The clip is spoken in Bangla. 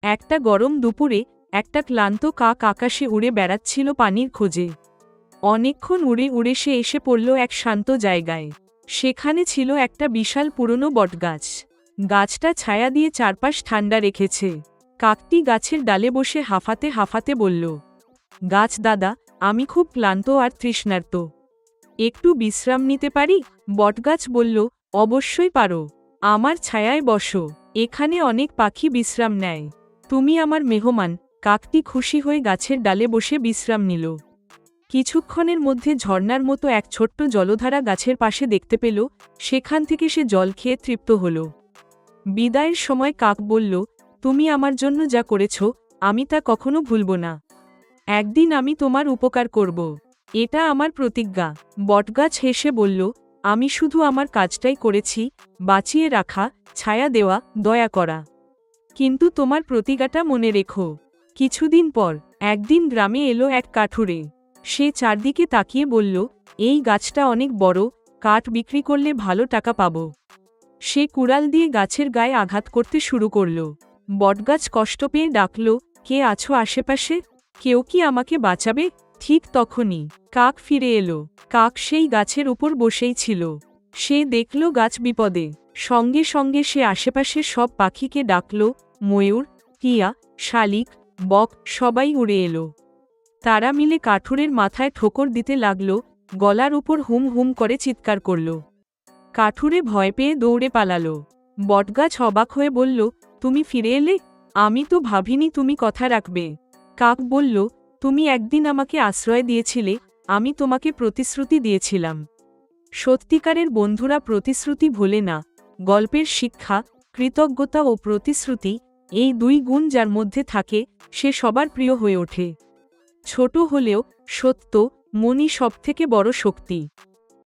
একটা গরম দুপুরে একটা ক্লান্ত কাক আকাশে উড়ে বেড়াচ্ছিল পানির খোঁজে। অনেকক্ষণ উড়ে উড়ে সে এসে পড়ল এক শান্ত জায়গায়। সেখানে ছিল একটা বিশাল পুরনো বটগাছ। গাছটা ছায়া দিয়ে চারপাশ ঠান্ডা রেখেছে। কাকটি গাছের ডালে বসে হাঁফাতে হাঁফাতে বলল, গাছ দাদা, আমি খুব ক্লান্ত আর তৃষ্ণার্ত। একটু বিশ্রাম নিতে পারি? বটগাছ বলল, অবশ্যই পারো। আমার ছায়ায় বসো। এখানে অনেক পাখি বিশ্রাম নেয়। তুমি আমার মেহমান। কাকটি খুশি হয়ে গাছের ডালে বসে বিশ্রাম নিল। কিছুক্ষণের মধ্যে ঝর্ণার মতো এক ছোট্ট জলধারা গাছের পাশে দেখতে পেল। সেখান থেকে সে জল খেয়ে তৃপ্ত হল। বিদায়ের সময় কাক বলল, তুমি আমার জন্য যা করেছ, আমি তা কখনো ভুলব না। একদিন আমি তোমার উপকার করব। এটা আমার প্রতিজ্ঞা। বটগাছ হেসে বলল, আমি শুধু আমার কাজটাই করেছি, বাঁচিয়ে রাখা, ছায়া দেওয়া, দয়া করা। কিন্তু তোমার প্রতিজ্ঞাটা মনে রেখো। কিছুদিন পর একদিন গ্রামে এলো এক কাঠুরে। সে চারদিকে তাকিয়ে বলল, এই গাছটা অনেক বড়, কাঠ বিক্রি করলে ভালো টাকা পাব। সে কুড়াল দিয়ে গাছের গায়ে আঘাত করতে শুরু করল। বটগাছ কষ্ট পেয়ে ডাকল, কে আছো আশেপাশে? কেউ কি আমাকে বাঁচাবে? ঠিক তখনই কাক ফিরে এলো। কাক সেই গাছের উপর বসেই ছিল। সে দেখল গাছ বিপদে। সঙ্গে সঙ্গে সে আশেপাশের সব পাখিকে ডাকল। ময়ূর, টিয়া, শালিক, বক সবাই উড়ে এলো। তারা মিলে কাঠুরের মাথায় ঠোকর দিতে লাগল, গলার উপর হুম হুম করে চিৎকার করল। কাঠুরে ভয় পেয়ে দৌড়ে পালালো। বটগাছ অবাক হয়ে বলল, তুমি ফিরে এলে? আমি তো ভাবিনি তুমি কথা রাখবে। কাক বলল, তুমি একদিন আমাকে আশ্রয় দিয়েছিলে, আমি তোমাকে প্রতিশ্রুতি দিয়েছিলাম। সত্যিকারের বন্ধুরা প্রতিশ্রুতি ভোলে না। গল্পের শিক্ষা, কৃতজ্ঞতা ও প্রতিশ্রুতি, এই দুই গুণ যার মধ্যে থাকে, সে সবার প্রিয় হয়ে ওঠে। ছোট হলেও সত্য মনই সবথেকে বড় শক্তি।